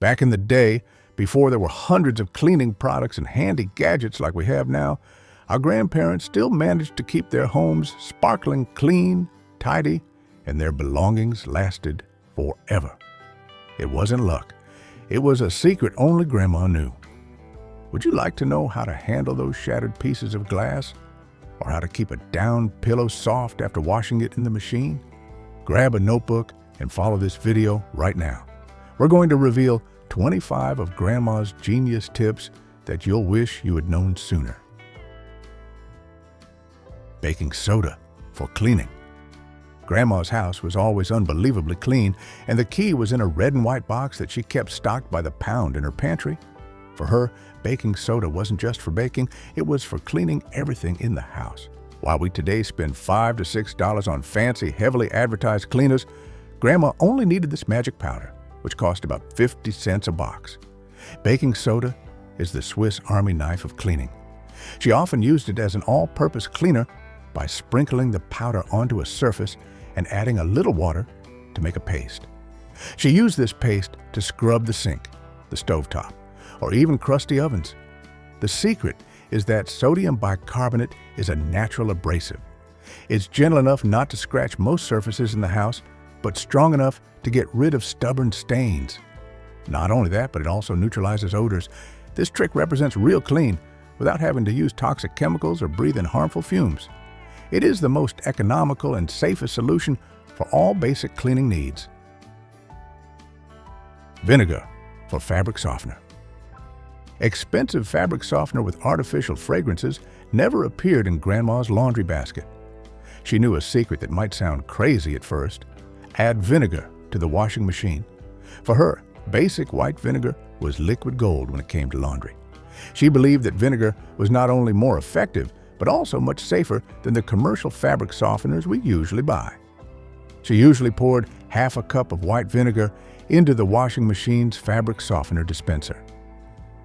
Back in the day, before there were hundreds of cleaning products and handy gadgets like we have now, our grandparents still managed to keep their homes sparkling clean, tidy, and their belongings lasted forever. It wasn't luck. It was a secret only Grandma knew. Would you like to know how to handle those shattered pieces of glass? Or how to keep a down pillow soft after washing it in the machine? Grab a notebook and follow this video right now. We're going to reveal 25 of Grandma's genius tips that you'll wish you had known sooner. Baking soda for cleaning. Grandma's house was always unbelievably clean, and the key was in a red and white box that she kept stocked by the pound in her pantry. For her, baking soda wasn't just for baking, it was for cleaning everything in the house. While we today spend $5 to $6 on fancy, heavily advertised cleaners, Grandma only needed this magic powder, which cost about 50 cents a box. Baking soda is the Swiss Army knife of cleaning. She often used it as an all-purpose cleaner by sprinkling the powder onto a surface and adding a little water to make a paste. She used this paste to scrub the sink, the stovetop, or even crusty ovens. The secret is that sodium bicarbonate is a natural abrasive. It's gentle enough not to scratch most surfaces in the house, but strong enough to get rid of stubborn stains. Not only that, but it also neutralizes odors. This trick represents real clean without having to use toxic chemicals or breathe in harmful fumes. It is the most economical and safest solution for all basic cleaning needs. Vinegar for fabric softener. Expensive fabric softener with artificial fragrances never appeared in Grandma's laundry basket. She knew a secret that might sound crazy at first. Add vinegar to the washing machine. For her, basic white vinegar was liquid gold when it came to laundry. She believed that vinegar was not only more effective, but also much safer than the commercial fabric softeners we usually buy. She usually poured half a cup of white vinegar into the washing machine's fabric softener dispenser.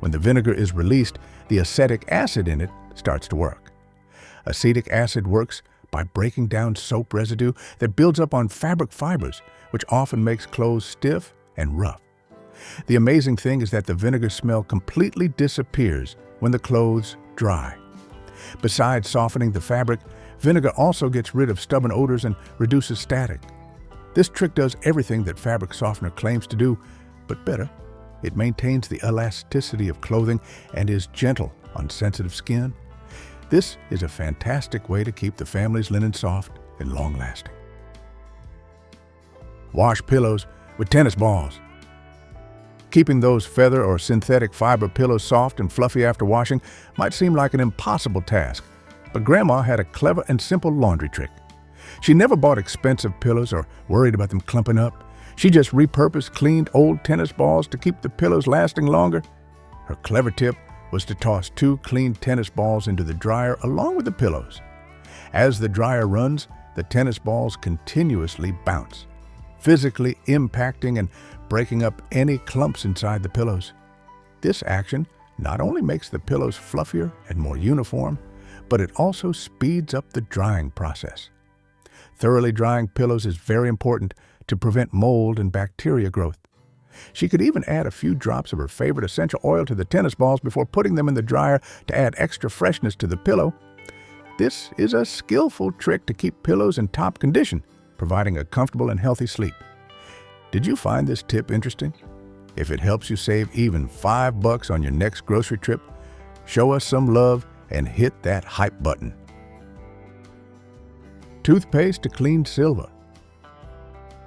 When the vinegar is released, the acetic acid in it starts to work. Acetic acid works by breaking down soap residue that builds up on fabric fibers, which often makes clothes stiff and rough. The amazing thing is that the vinegar smell completely disappears when the clothes dry. Besides softening the fabric, vinegar also gets rid of stubborn odors and reduces static. This trick does everything that fabric softener claims to do, but better. It maintains the elasticity of clothing and is gentle on sensitive skin. This is a fantastic way to keep the family's linen soft and long-lasting. Wash pillows with tennis balls. Keeping those feather or synthetic fiber pillows soft and fluffy after washing might seem like an impossible task, but Grandma had a clever and simple laundry trick. She never bought expensive pillows or worried about them clumping up. She just repurposed cleaned old tennis balls to keep the pillows lasting longer. Her clever tip was to toss 2 clean tennis balls into the dryer along with the pillows. As the dryer runs, the tennis balls continuously bounce, physically impacting and breaking up any clumps inside the pillows. This action not only makes the pillows fluffier and more uniform, but it also speeds up the drying process. Thoroughly drying pillows is very important to prevent mold and bacteria growth. She could even add a few drops of her favorite essential oil to the tennis balls before putting them in the dryer to add extra freshness to the pillow. This is a skillful trick to keep pillows in top condition, providing a comfortable and healthy sleep. Did you find this tip interesting? If it helps you save even $5 on your next grocery trip, show us some love and hit that hype button. Toothpaste to clean silver.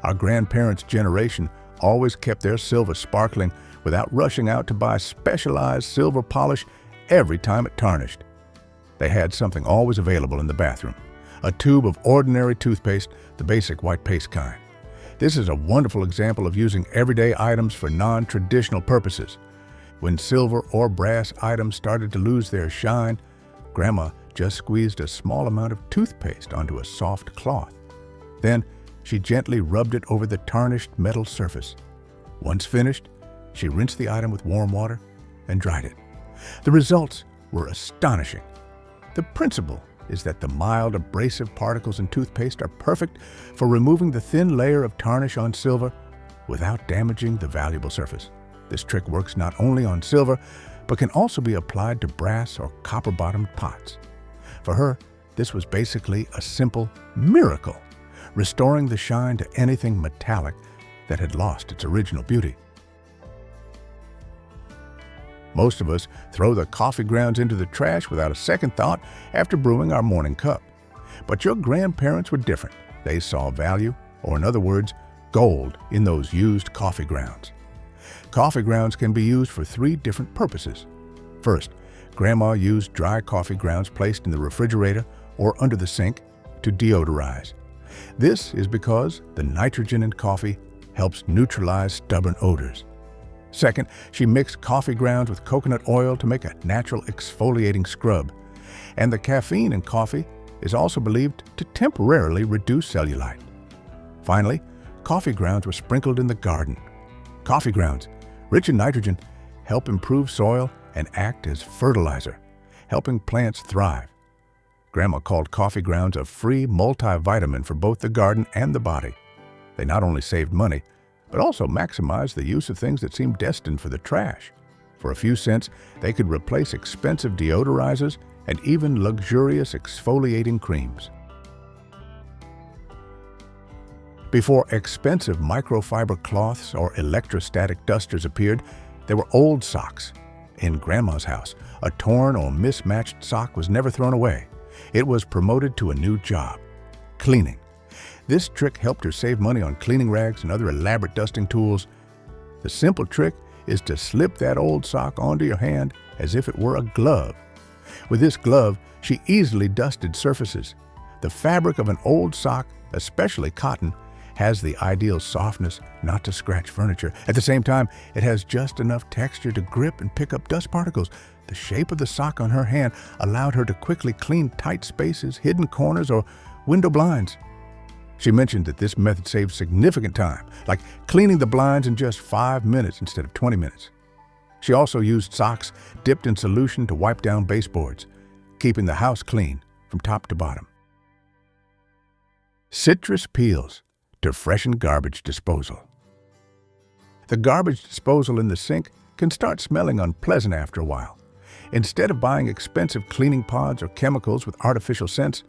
Our grandparents' generation always kept their silver sparkling without rushing out to buy specialized silver polish every time it tarnished. They had something always available in the bathroom, a tube of ordinary toothpaste, the basic white paste kind. This is a wonderful example of using everyday items for non-traditional purposes. When silver or brass items started to lose their shine, Grandma just squeezed a small amount of toothpaste onto a soft cloth. Then she gently rubbed it over the tarnished metal surface. Once finished, she rinsed the item with warm water and dried it. The results were astonishing. The principle is that the mild abrasive particles in toothpaste are perfect for removing the thin layer of tarnish on silver without damaging the valuable surface. This trick works not only on silver, but can also be applied to brass or copper-bottomed pots. For her, this was basically a simple miracle, restoring the shine to anything metallic that had lost its original beauty. Most of us throw the coffee grounds into the trash without a second thought after brewing our morning cup. But your grandparents were different. They saw value, or in other words, gold, in those used coffee grounds. Coffee grounds can be used for 3 different purposes. First, Grandma used dry coffee grounds placed in the refrigerator or under the sink to deodorize. This is because the nitrogen in coffee helps neutralize stubborn odors. Second, she mixed coffee grounds with coconut oil to make a natural exfoliating scrub. And the caffeine in coffee is also believed to temporarily reduce cellulite. Finally, coffee grounds were sprinkled in the garden. Coffee grounds, rich in nitrogen, help improve soil and act as fertilizer, helping plants thrive. Grandma called coffee grounds a free multivitamin for both the garden and the body. They not only saved money, but also maximized the use of things that seemed destined for the trash. For a few cents, they could replace expensive deodorizers and even luxurious exfoliating creams. Before expensive microfiber cloths or electrostatic dusters appeared, there were old socks. In Grandma's house, a torn or mismatched sock was never thrown away. It was promoted to a new job: cleaning. This trick helped her save money on cleaning rags and other elaborate dusting tools. The simple trick is to slip that old sock onto your hand as if it were a glove. With this glove, she easily dusted surfaces. The fabric of an old sock, especially cotton, has the ideal softness not to scratch furniture. At the same time, it has just enough texture to grip and pick up dust particles. The shape of the sock on her hand allowed her to quickly clean tight spaces, hidden corners, or window blinds. She mentioned that this method saved significant time, like cleaning the blinds in just 5 minutes instead of 20 minutes. She also used socks dipped in solution to wipe down baseboards, keeping the house clean from top to bottom. Citrus peels to freshen garbage disposal. The garbage disposal in the sink can start smelling unpleasant after a while. Instead of buying expensive cleaning pods or chemicals with artificial scents,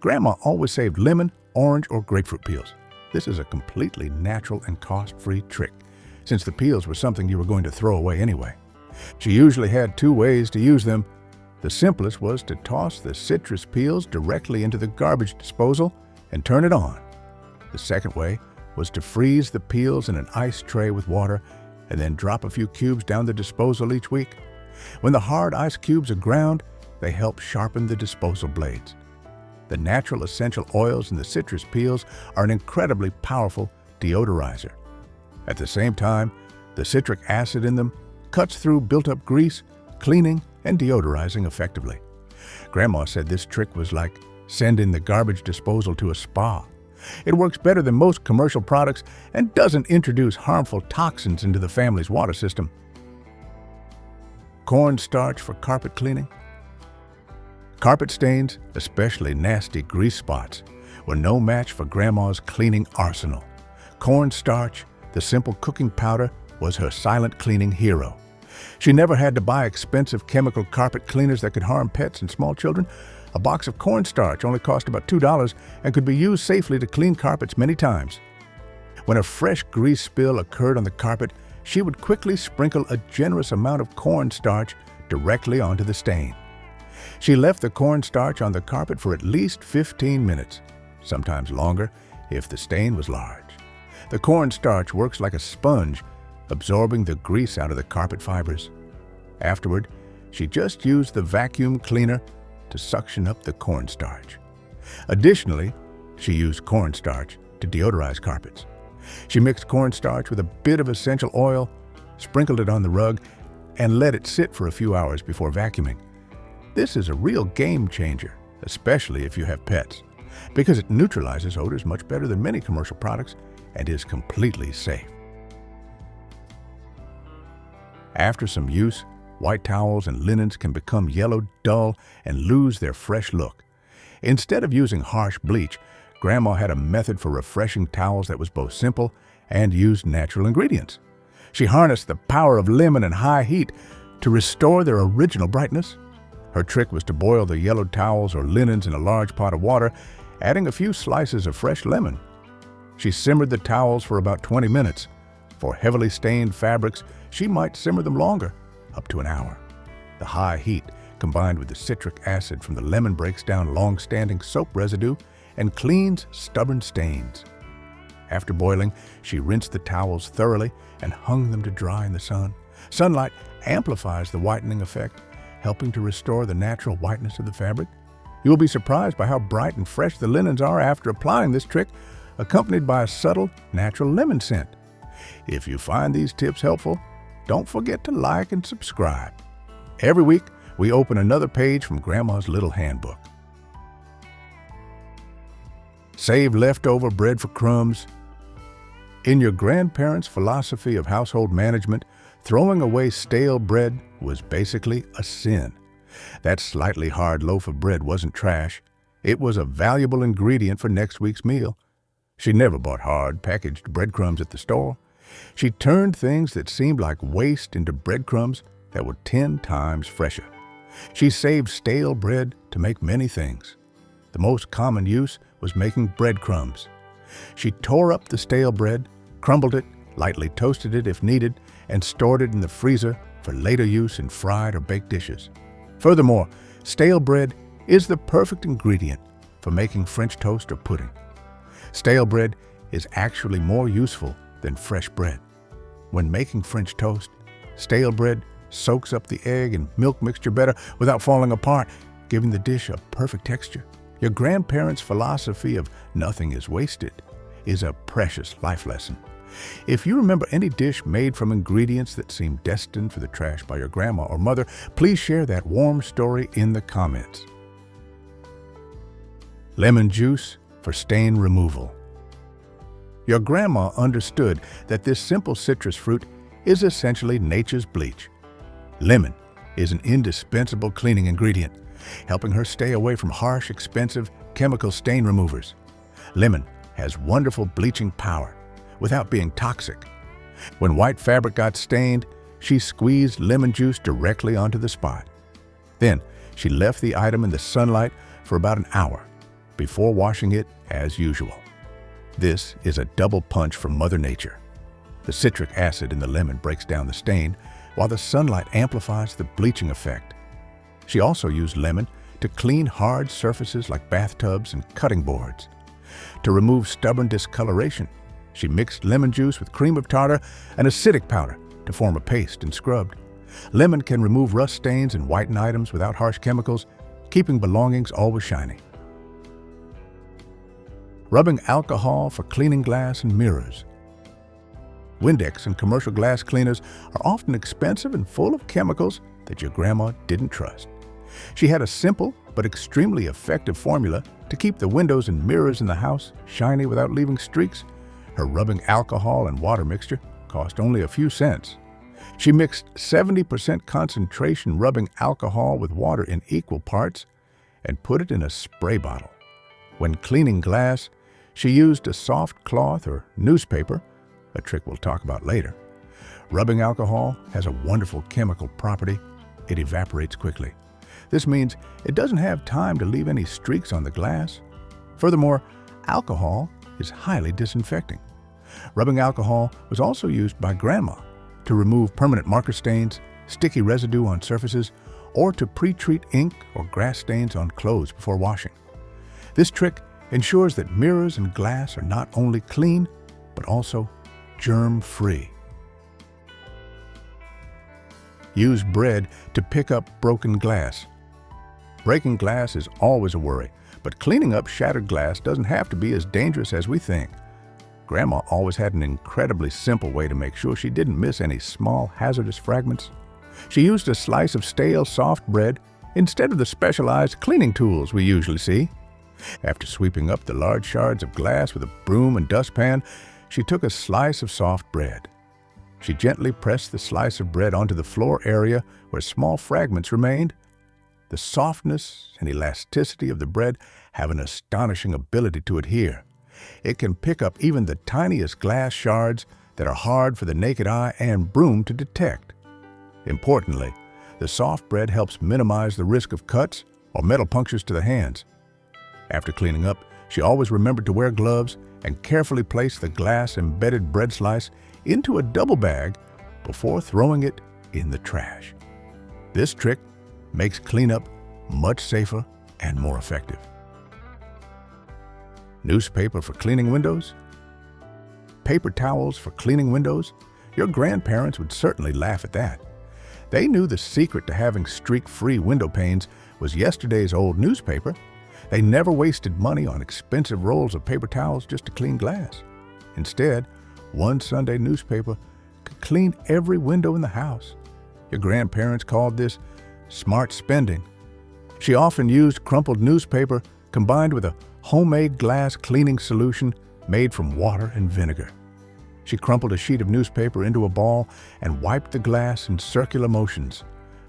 Grandma always saved lemon, orange, or grapefruit peels. This is a completely natural and cost-free trick, since the peels were something you were going to throw away anyway. She usually had 2 ways to use them. The simplest was to toss the citrus peels directly into the garbage disposal and turn it on. The second way was to freeze the peels in an ice tray with water and then drop a few cubes down the disposal each week. When the hard ice cubes are ground, they help sharpen the disposal blades. The natural essential oils in the citrus peels are an incredibly powerful deodorizer. At the same time, the citric acid in them cuts through built-up grease, cleaning and deodorizing effectively. Grandma said this trick was like sending the garbage disposal to a spa. It works better than most commercial products and doesn't introduce harmful toxins into the family's water system. Cornstarch for carpet cleaning. Carpet stains, especially nasty grease spots, were no match for Grandma's cleaning arsenal. Cornstarch, the simple cooking powder, was her silent cleaning hero. She never had to buy expensive chemical carpet cleaners that could harm pets and small children. A box of cornstarch only cost about $2 and could be used safely to clean carpets many times. When a fresh grease spill occurred on the carpet, she would quickly sprinkle a generous amount of cornstarch directly onto the stain. She left the cornstarch on the carpet for at least 15 minutes, sometimes longer if the stain was large. The cornstarch works like a sponge, absorbing the grease out of the carpet fibers. Afterward, she just used the vacuum cleaner to suction up the cornstarch. Additionally, she used cornstarch to deodorize carpets. She mixed cornstarch with a bit of essential oil, sprinkled it on the rug, and let it sit for a few hours before vacuuming. This is a real game changer, especially if you have pets, because it neutralizes odors much better than many commercial products and is completely safe. After some use, white towels and linens can become yellow, dull, and lose their fresh look. Instead of using harsh bleach, Grandma had a method for refreshing towels that was both simple and used natural ingredients. She harnessed the power of lemon and high heat to restore their original brightness. Her trick was to boil the yellowed towels or linens in a large pot of water, adding a few slices of fresh lemon. She simmered the towels for about 20 minutes. For heavily stained fabrics, she might simmer them longer, up to an hour. The high heat, combined with the citric acid from the lemon, breaks down long-standing soap residue and cleans stubborn stains. After boiling, she rinsed the towels thoroughly and hung them to dry in the sun. Sunlight amplifies the whitening effect, helping to restore the natural whiteness of the fabric. You will be surprised by how bright and fresh the linens are after applying this trick, accompanied by a subtle, natural lemon scent. If you find these tips helpful, don't forget to like and subscribe. Every week, we open another page from Grandma's Little Handbook. Save leftover bread for crumbs. In your grandparents' philosophy of household management, throwing away stale bread was basically a sin. That slightly hard loaf of bread wasn't trash. It was a valuable ingredient for next week's meal. She never bought hard, packaged breadcrumbs at the store. She turned things that seemed like waste into breadcrumbs that were 10 times fresher. She saved stale bread to make many things. The most common use was making breadcrumbs. She tore up the stale bread, crumbled it, lightly toasted it if needed, and stored it in the freezer for later use in fried or baked dishes. Furthermore, stale bread is the perfect ingredient for making French toast or pudding. Stale bread is actually more useful than fresh bread. When making French toast, stale bread soaks up the egg and milk mixture better without falling apart, giving the dish a perfect texture. Your grandparents' philosophy of nothing is wasted is a precious life lesson. If you remember any dish made from ingredients that seem destined for the trash by your grandma or mother, please share that warm story in the comments. Lemon juice for stain removal. Your grandma understood that this simple citrus fruit is essentially nature's bleach. Lemon is an indispensable cleaning ingredient, helping her stay away from harsh, expensive chemical stain removers. Lemon has wonderful bleaching power without being toxic. When white fabric got stained, she squeezed lemon juice directly onto the spot. Then she left the item in the sunlight for about an hour before washing it as usual. This is a double punch from Mother Nature. The citric acid in the lemon breaks down the stain, while the sunlight amplifies the bleaching effect. She also used lemon to clean hard surfaces like bathtubs and cutting boards. To remove stubborn discoloration, she mixed lemon juice with cream of tartar and acidic powder to form a paste and scrubbed. Lemon can remove rust stains and whiten items without harsh chemicals, keeping belongings always shiny. Rubbing alcohol for cleaning glass and mirrors. Windex and commercial glass cleaners are often expensive and full of chemicals that your grandma didn't trust. She had a simple but extremely effective formula to keep the windows and mirrors in the house shiny without leaving streaks. Her rubbing alcohol and water mixture cost only a few cents. She mixed 70% concentration rubbing alcohol with water in equal parts and put it in a spray bottle. When cleaning glass, she used a soft cloth or newspaper, a trick we'll talk about later. Rubbing alcohol has a wonderful chemical property. It evaporates quickly. This means it doesn't have time to leave any streaks on the glass. Furthermore, alcohol is highly disinfecting. Rubbing alcohol was also used by Grandma to remove permanent marker stains, sticky residue on surfaces, or to pre-treat ink or grass stains on clothes before washing. This trick ensures that mirrors and glass are not only clean, but also germ-free. Use bread to pick up broken glass. Breaking glass is always a worry, but cleaning up shattered glass doesn't have to be as dangerous as we think. Grandma always had an incredibly simple way to make sure she didn't miss any small hazardous fragments. She used a slice of stale soft bread instead of the specialized cleaning tools we usually see. After sweeping up the large shards of glass with a broom and dustpan, she took a slice of soft bread. She gently pressed the slice of bread onto the floor area where small fragments remained. The softness and elasticity of the bread have an astonishing ability to adhere. It can pick up even the tiniest glass shards that are hard for the naked eye and broom to detect. Importantly, the soft bread helps minimize the risk of cuts or metal punctures to the hands. After cleaning up, she always remembered to wear gloves and carefully place the glass-embedded bread slice into a double bag before throwing it in the trash. This trick makes cleanup much safer and more effective. Newspaper for cleaning windows? Paper towels for cleaning windows? Your grandparents would certainly laugh at that. They knew the secret to having streak-free window panes was yesterday's old newspaper. They never wasted money on expensive rolls of paper towels just to clean glass. Instead, one Sunday newspaper could clean every window in the house. Your grandparents called this smart spending. She often used crumpled newspaper combined with a homemade glass cleaning solution made from water and vinegar. She crumpled a sheet of newspaper into a ball and wiped the glass in circular motions.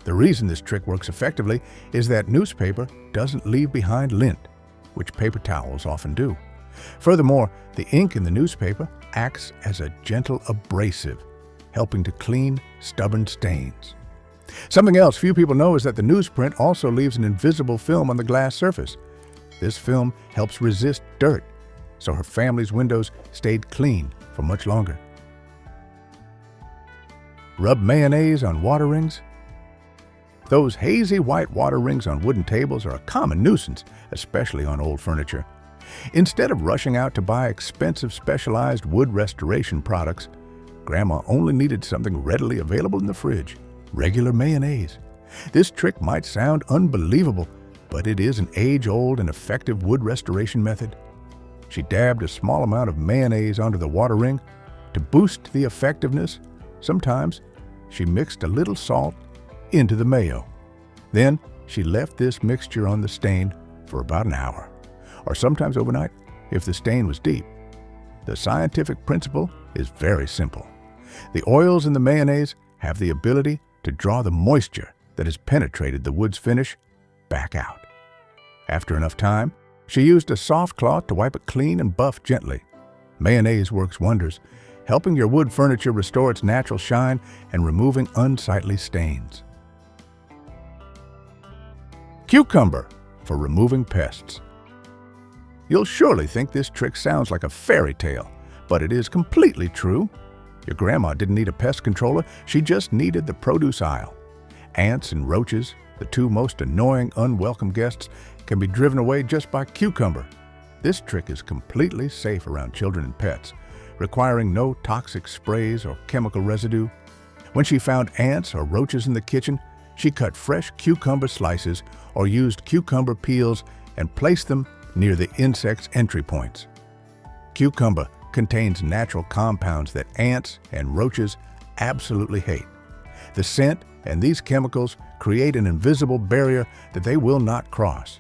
The reason this trick works effectively is that newspaper doesn't leave behind lint, which paper towels often do. Furthermore, the ink in the newspaper acts as a gentle abrasive, helping to clean stubborn stains. Something else few people know is that the newsprint also leaves an invisible film on the glass surface. This film helps resist dirt, so her family's windows stayed clean for much longer. Rub mayonnaise on water rings? Those hazy white water rings on wooden tables are a common nuisance, especially on old furniture. Instead of rushing out to buy expensive specialized wood restoration products, Grandma only needed something readily available in the fridge: regular mayonnaise. This trick might sound unbelievable, but it is an age-old and effective wood restoration method. She dabbed a small amount of mayonnaise onto the water ring. To boost the effectiveness, sometimes she mixed a little salt into the mayo. Then she left this mixture on the stain for about an hour, or sometimes overnight if the stain was deep. The scientific principle is very simple. The oils in the mayonnaise have the ability to draw the moisture that has penetrated the wood's finish back out. After enough time, she used a soft cloth to wipe it clean and buff gently. Mayonnaise works wonders, helping your wood furniture restore its natural shine and removing unsightly stains. Cucumber for removing pests. You'll surely think this trick sounds like a fairy tale, but it is completely true. Your grandma didn't need a pest controller, she just needed the produce aisle. Ants and roaches, the two most annoying, unwelcome guests, can be driven away just by cucumber. This trick is completely safe around children and pets, requiring no toxic sprays or chemical residue. When she found ants or roaches in the kitchen, she cut fresh cucumber slices or used cucumber peels and placed them near the insects' entry points. Cucumber contains natural compounds that ants and roaches absolutely hate. The scent and these chemicals create an invisible barrier that they will not cross.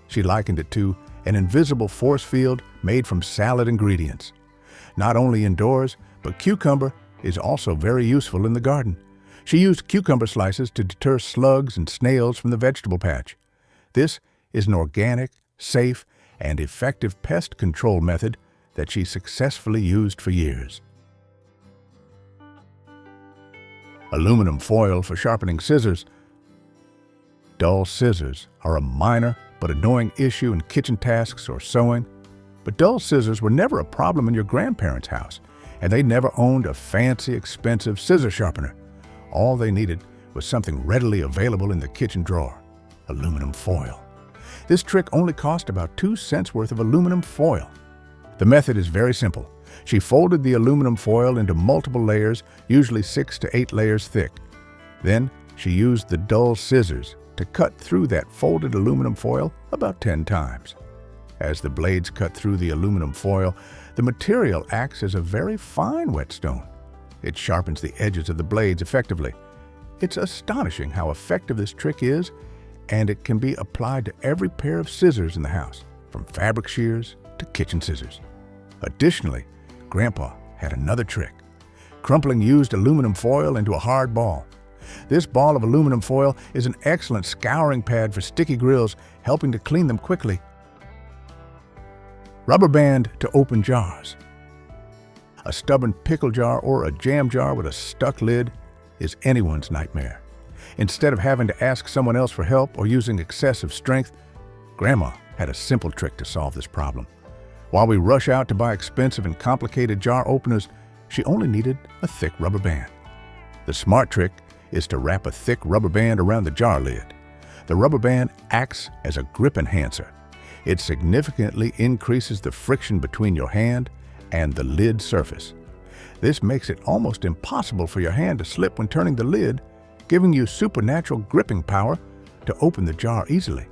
She likened it to an invisible force field made from salad ingredients. Not only indoors, but cucumber is also very useful in the garden. She used cucumber slices to deter slugs and snails from the vegetable patch. This is an organic, safe, and effective pest control method that she successfully used for years. Aluminum foil for sharpening scissors. Dull scissors are a minor but annoying issue in kitchen tasks or sewing. But dull scissors were never a problem in your grandparents' house, and they never owned a fancy, expensive scissor sharpener. All they needed was something readily available in the kitchen drawer: aluminum foil. This trick only cost about 2 cents worth of aluminum foil. The method is very simple. She folded the aluminum foil into multiple layers, usually 6 to 8 layers thick. Then she used the dull scissors to cut through that folded aluminum foil about 10 times. As the blades cut through the aluminum foil, the material acts as a very fine whetstone. It sharpens the edges of the blades effectively. It's astonishing how effective this trick is, and it can be applied to every pair of scissors in the house, from fabric shears to kitchen scissors. Additionally, Grandpa had another trick: crumpling used aluminum foil into a hard ball. This ball of aluminum foil is an excellent scouring pad for sticky grills, helping to clean them quickly. Rubber band to open jars. A stubborn pickle jar or a jam jar with a stuck lid is anyone's nightmare. Instead of having to ask someone else for help or using excessive strength, Grandma had a simple trick to solve this problem. While we rush out to buy expensive and complicated jar openers, she only needed a thick rubber band. The smart trick is to wrap a thick rubber band around the jar lid. The rubber band acts as a grip enhancer. It significantly increases the friction between your hand and the lid surface. This makes it almost impossible for your hand to slip when turning the lid, giving you supernatural gripping power to open the jar easily.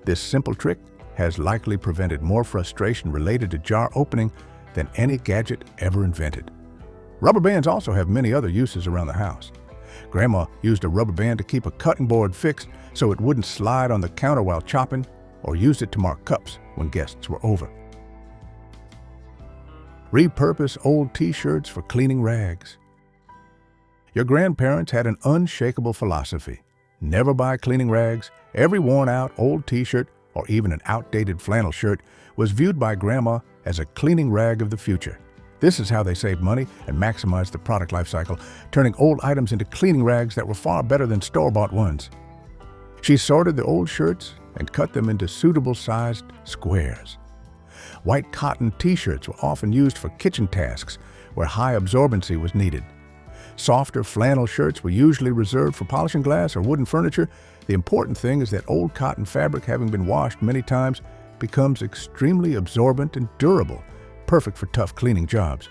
This simple trick has likely prevented more frustration related to jar opening than any gadget ever invented. Rubber bands also have many other uses around the house. Grandma used a rubber band to keep a cutting board fixed so it wouldn't slide on the counter while chopping, or used it to mark cups when guests were over. Repurpose old t-shirts for cleaning rags. Your grandparents had an unshakable philosophy. Never buy cleaning rags. Every worn-out old t-shirt or even an outdated flannel shirt was viewed by Grandma as a cleaning rag of the future. This is how they saved money and maximized the product life cycle, turning old items into cleaning rags that were far better than store-bought ones. She sorted the old shirts and cut them into suitable-sized squares. White cotton t-shirts were often used for kitchen tasks where high absorbency was needed. Softer flannel shirts were usually reserved for polishing glass or wooden furniture. The important thing is that old cotton fabric, having been washed many times, becomes extremely absorbent and durable, perfect for tough cleaning jobs.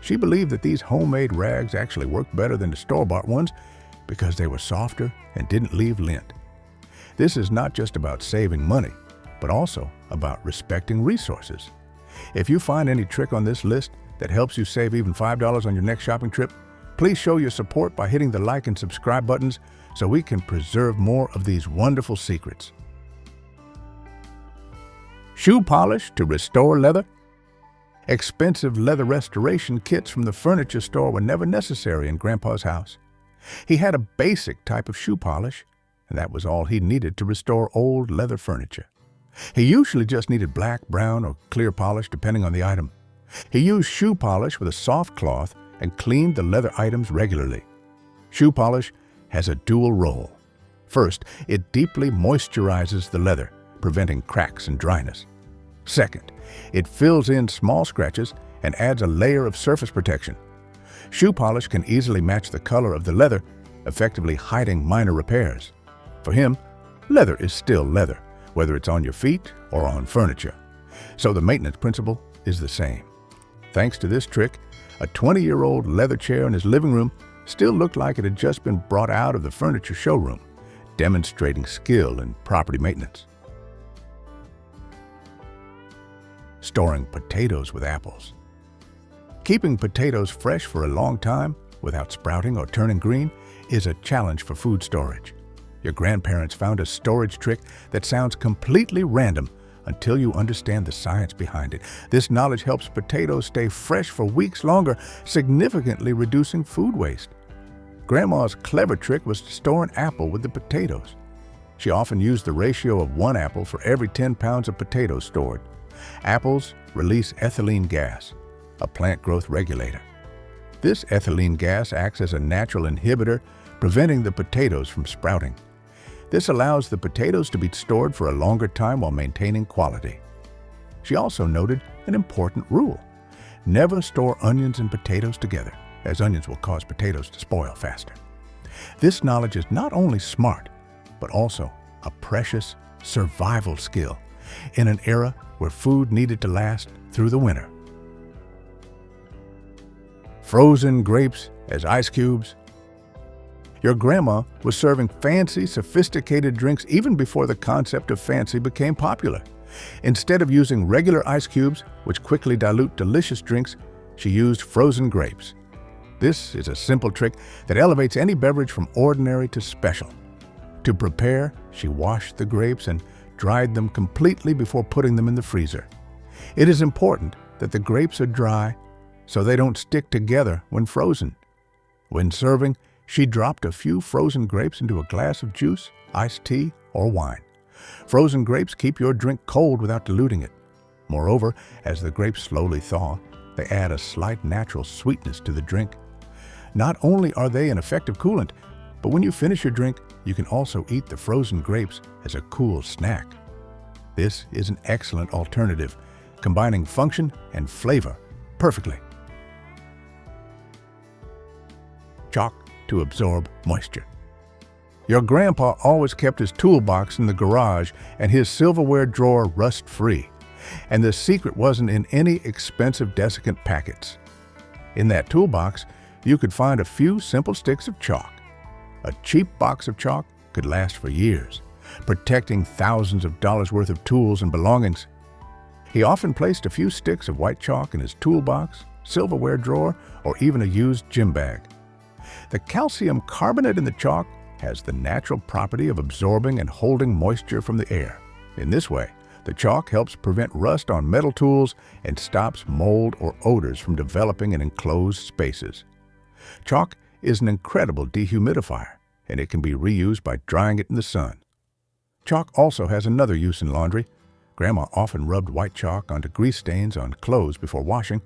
She believed that these homemade rags actually worked better than the store-bought ones because they were softer and didn't leave lint. This is not just about saving money, but also about respecting resources. If you find any trick on this list that helps you save even $5 on your next shopping trip, please show your support by hitting the like and subscribe buttons so we can preserve more of these wonderful secrets. Shoe polish to restore leather. Expensive leather restoration kits from the furniture store were never necessary in Grandpa's house. He had a basic type of shoe polish, and that was all he needed to restore old leather furniture. He usually just needed black, brown, or clear polish depending on the item. He used shoe polish with a soft cloth and cleaned the leather items regularly. Shoe polish has a dual role. First, it deeply moisturizes the leather, preventing cracks and dryness. Second, it fills in small scratches and adds a layer of surface protection. Shoe polish can easily match the color of the leather, effectively hiding minor repairs. For him, leather is still leather, whether it's on your feet or on furniture. So the maintenance principle is the same. Thanks to this trick, a 20-year-old leather chair in his living room still looked like it had just been brought out of the furniture showroom, demonstrating skill in property maintenance. Storing potatoes with apples. Keeping potatoes fresh for a long time without sprouting or turning green is a challenge for food storage. Your grandparents found a storage trick that sounds completely random until you understand the science behind it. This knowledge helps potatoes stay fresh for weeks longer, significantly reducing food waste. Grandma's clever trick was to store an apple with the potatoes. She often used the ratio of 1 apple for every 10 pounds of potatoes stored. Apples release ethylene gas, a plant growth regulator. This ethylene gas acts as a natural inhibitor, preventing the potatoes from sprouting. This allows the potatoes to be stored for a longer time while maintaining quality. She also noted an important rule. Never store onions and potatoes together, as onions will cause potatoes to spoil faster. This knowledge is not only smart, but also a precious survival skill in an era where food needed to last through the winter. Frozen grapes as ice cubes. Your grandma was serving fancy, sophisticated drinks even before the concept of fancy became popular. Instead of using regular ice cubes, which quickly dilute delicious drinks, she used frozen grapes. This is a simple trick that elevates any beverage from ordinary to special. To prepare, she washed the grapes and dried them completely before putting them in the freezer. It is important that the grapes are dry so they don't stick together when frozen. When serving, she dropped a few frozen grapes into a glass of juice, iced tea, or wine. Frozen grapes keep your drink cold without diluting it. Moreover, as the grapes slowly thaw, They add a slight natural sweetness to the drink. Not only are they an effective coolant, but when you finish your drink, you can also eat the frozen grapes as a cool snack. This is an excellent alternative, combining function and flavor perfectly. Chalk to absorb moisture. Your grandpa always kept his toolbox in the garage and his silverware drawer rust-free. And the secret wasn't in any expensive desiccant packets. In that toolbox, you could find a few simple sticks of chalk. A cheap box of chalk could last for years, protecting thousands of dollars worth of tools and belongings. He often placed a few sticks of white chalk in his toolbox, silverware drawer, or even a used gym bag. The calcium carbonate in the chalk has the natural property of absorbing and holding moisture from the air. In this way, the chalk helps prevent rust on metal tools and stops mold or odors from developing in enclosed spaces. Chalk is an incredible dehumidifier, and it can be reused by drying it in the sun. Chalk also has another use in laundry. Grandma often rubbed white chalk onto grease stains on clothes before washing.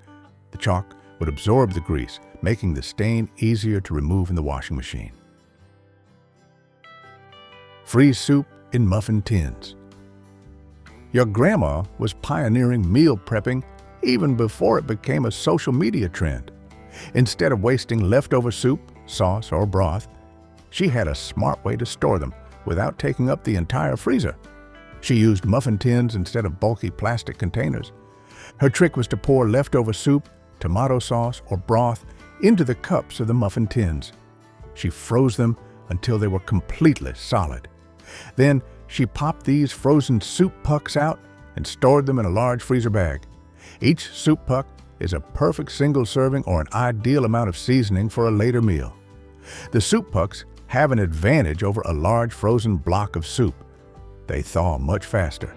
The chalk would absorb the grease, making the stain easier to remove in the washing machine. Freeze soup in muffin tins. Your grandma was pioneering meal prepping even before it became a social media trend. Instead of wasting leftover soup, sauce, or broth, she had a smart way to store them without taking up the entire freezer. She used muffin tins instead of bulky plastic containers. Her trick was to pour leftover soup, tomato sauce, or broth into the cups of the muffin tins. She froze them until they were completely solid. Then she popped these frozen soup pucks out and stored them in a large freezer bag. Each soup puck is a perfect single serving or an ideal amount of seasoning for a later meal. The soup pucks have an advantage over a large frozen block of soup. They thaw much faster.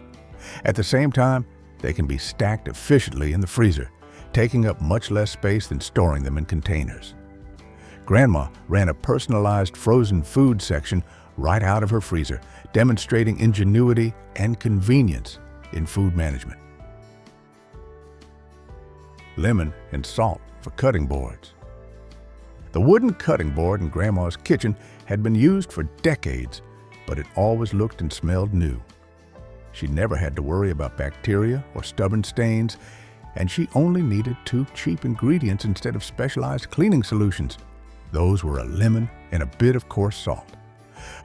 At the same time, they can be stacked efficiently in the freezer, taking up much less space than storing them in containers. Grandma ran a personalized frozen food section right out of her freezer, demonstrating ingenuity and convenience in food management. Lemon and salt for cutting boards. The wooden cutting board in Grandma's kitchen had been used for decades, but it always looked and smelled new. She never had to worry about bacteria or stubborn stains, and she only needed 2 cheap ingredients instead of specialized cleaning solutions. Those were a lemon and a bit of coarse salt.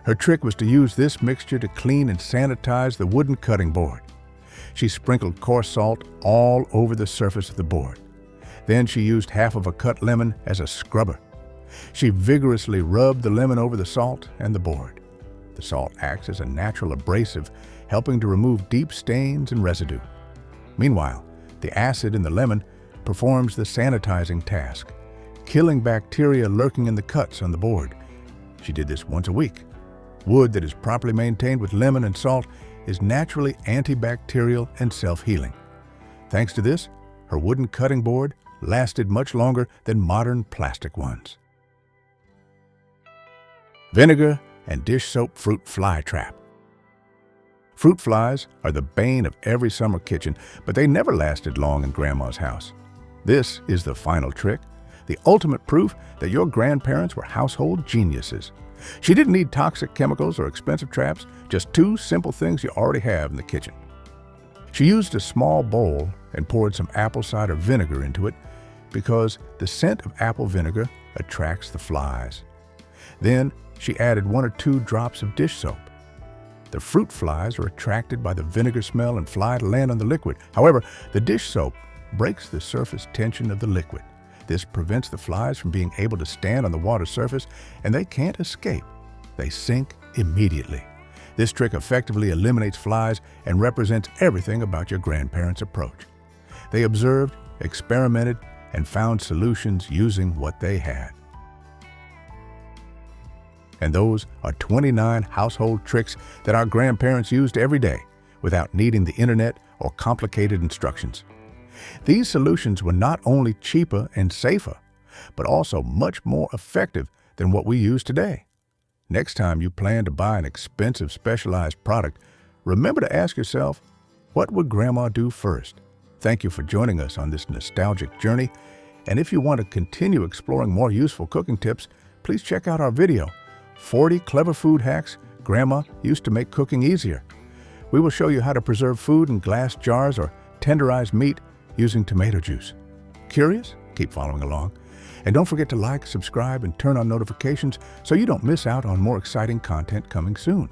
Her trick was to use this mixture to clean and sanitize the wooden cutting board. She sprinkled coarse salt all over the surface of the board. Then she used half of a cut lemon as a scrubber. She vigorously rubbed the lemon over the salt and the board. The salt acts as a natural abrasive, helping to remove deep stains and residue. Meanwhile, the acid in the lemon performs the sanitizing task, killing bacteria lurking in the cuts on the board. She did this once a week. Wood that is properly maintained with lemon and salt is naturally antibacterial and self-healing. Thanks to this, her wooden cutting board lasted much longer than modern plastic ones. Vinegar and dish soap fruit fly trap. Fruit flies are the bane of every summer kitchen, but they never lasted long in Grandma's house. This is the final trick, the ultimate proof that your grandparents were household geniuses. She didn't need toxic chemicals or expensive traps, just 2 simple things you already have in the kitchen. She used a small bowl and poured some apple cider vinegar into it because the scent of apple vinegar attracts the flies. Then she added 1 or 2 drops of dish soap. The fruit flies are attracted by the vinegar smell and fly to land on the liquid. However, the dish soap breaks the surface tension of the liquid. This prevents the flies from being able to stand on the water surface, and they can't escape. They sink immediately. This trick effectively eliminates flies and represents everything about your grandparents' approach. They observed, experimented, and found solutions using what they had. And those are 29 household tricks that our grandparents used every day without needing the internet or complicated instructions. These solutions were not only cheaper and safer, but also much more effective than what we use today. Next time you plan to buy an expensive specialized product, remember to ask yourself, what would Grandma do first? Thank you for joining us on this nostalgic journey. And if you want to continue exploring more useful cooking tips, please check out our video, 40 Clever Food Hacks Grandma Used to Make Cooking Easier. We will show you how to preserve food in glass jars or tenderize meat using tomato juice. Curious? Keep following along. And don't forget to like, subscribe, and turn on notifications so you don't miss out on more exciting content coming soon.